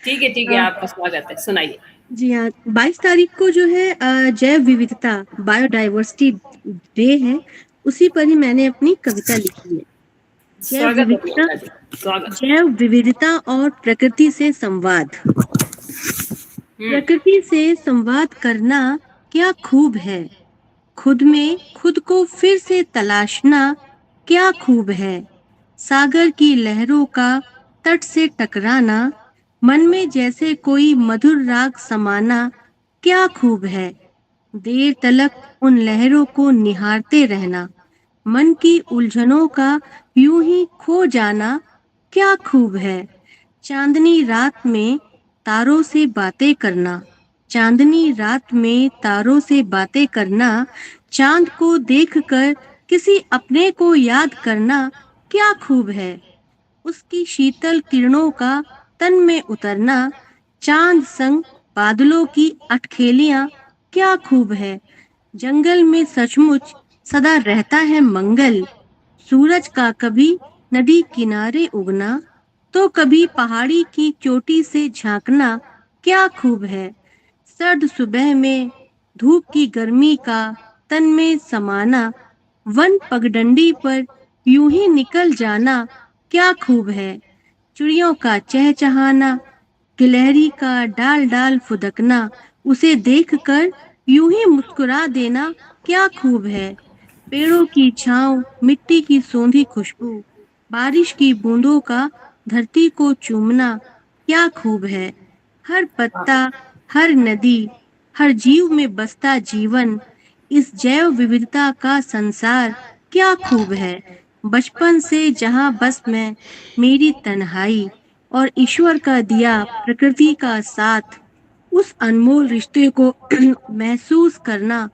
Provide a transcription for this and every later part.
ठीक है, अ, आपका स्वागत है, सुनाइए। जी हाँ, 22 तारीख को जो है जैव विविधता बायोडायवर्सिटी डे है, उसी पर ही मैंने अपनी कविता लिखी है। जैव स्वागत है विविधता प्रियंका जी, स्वागत। जैव विविधता और प्रकृति से संवाद। हुँ, प्रकृति से संवाद करना क्या खूब है, खुद में खुद को फिर से तलाशना क्या खूब है। सागर की लहरों का तट से टकराना, मन में जैसे कोई मधुर राग समाना क्या खूब है। देर तलक उन लहरों को निहारते रहना, मन की उलझनों का यूं ही खो जाना क्या खूब है। चांदनी रात में तारों से बातें करना, चांदनी रात में तारों से बातें करना, चांद को देखकर किसी अपने को याद करना क्या खूब है। उसकी शीतल किरणों का तन में उतरना, चांद संग बादलों की अटखेलियां क्या खूब है। जंगल में सचमुच सदा रहता है मंगल, सूरज का कभी नदी किनारे उगना, तो कभी पहाड़ी की चोटी से झांकना क्या खूब है। सर्द सुबह में धूप की गर्मी का तन में समाना, वन पगडंडी पर यूं ही निकल जाना क्या खूब है। चिड़ियों का चहचहाना, गिलहरी का डाल डाल फुदकना, उसे देखकर यूं ही मुस्कुरा देना क्या खूब है। पेड़ों की छांव, मिट्टी की सोंधी खुशबू, बारिश की बूंदों का धरती को चूमना क्या खूब है। हर हाँ, पत्ता, हर नदी, हर जीव में बसता जीवन, इस जैव विविधता का संसार क्या खूब है। बचपन से जहां बस मैं, मेरी तन्हाई और ईश्वर का दिया प्रकृति का साथ, उस अनमोल रिश्ते को महसूस करना,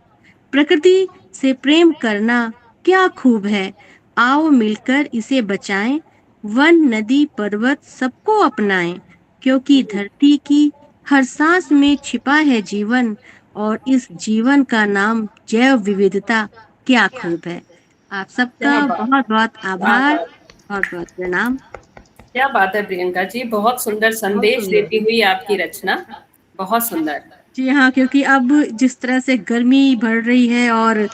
प्रकृति से प्रेम करना क्या खूब है। आओ मिलकर इसे बचाएं, वन नदी पर्वत सबको अपनाएं, क्योंकि जी, धरती की हर सांस में छिपा है जीवन, और इस जीवन का नाम जैव विविधता क्या खूब है। आप क्या सबका बात बहुत बहुत क्या आभार, बात बहुत बहुत प्रणाम। क्या बात है प्रियंका जी, बहुत सुंदर बहुत संदेश सुंदर। देती हुई आपकी रचना, बहुत सुंदर। जी हाँ, क्योंकि अब जिस तरह से गर्मी बढ़ रही है और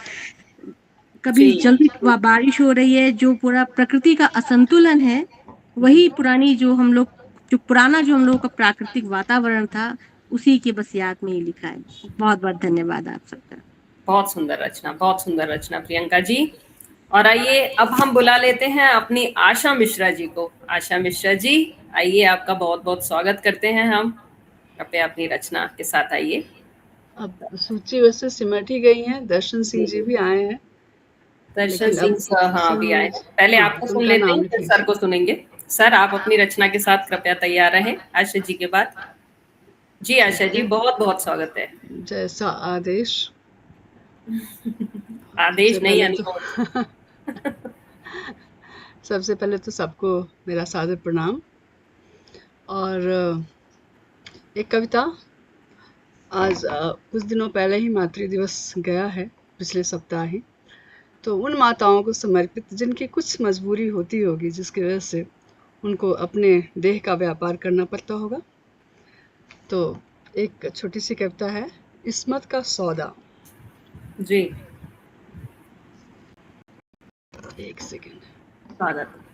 कभी जी, जल्दी बारिश हो रही है, जो पूरा प्रकृति का असंतुलन है, जी, वही पुरानी जो हम लोग जो पुराना जो हम लोगों का प्राकृतिक वातावरण था, उसी की बस याद में ही लिखा है। बहुत बहुत धन्यवाद आप सबका। बहुत सुंदर रचना प्रियंका जी। और आइए अब हम बुला लेते हैं अपनी आशा मिश्रा जी को। आशा मिश्रा जी, आइए, आपका बहुत-बहुत स्वागत करते हैं हम। कृपया अपनी रचना के साथ आइए। अब सूची वैसे सिमट ही गई है, दर्शन सिंह जी, जी जी। भी आए हैं, दर्शन लेकिन सिंह अब सर, हाँ, अभी आए हैं। पहले हाँ, आपको तो सुन उनका लेते नाम हैं, लिख फिर सर लीजिए। को सुनेंगे। सर, आप अपनी रचना के साथ कृपया तैयार रहें, आशा जी के बाद। जी, आशा ठीक जी, है, बहुत-बहुत स्वागत है। जैसा आदेश। सबसे आदेश नहीं, पहले तो अनुरोध। सबसे पहले तो सबको मेरा सादर प्रणाम। और एक कविता। आज कुछ दिनों पहले ही मातृ दिवस गया है, पिछले सप्ताह ही। तो उन माताओं को समर्पित जिनकी कुछ मजबूरी होती होगी, जिसकी वजह से उनको अपने देह का व्यापार करना पड़ता होगा। तो एक छोटी सी कविता है, इस्मत का सौदा। जी, एक सेकेंड। स्वागत।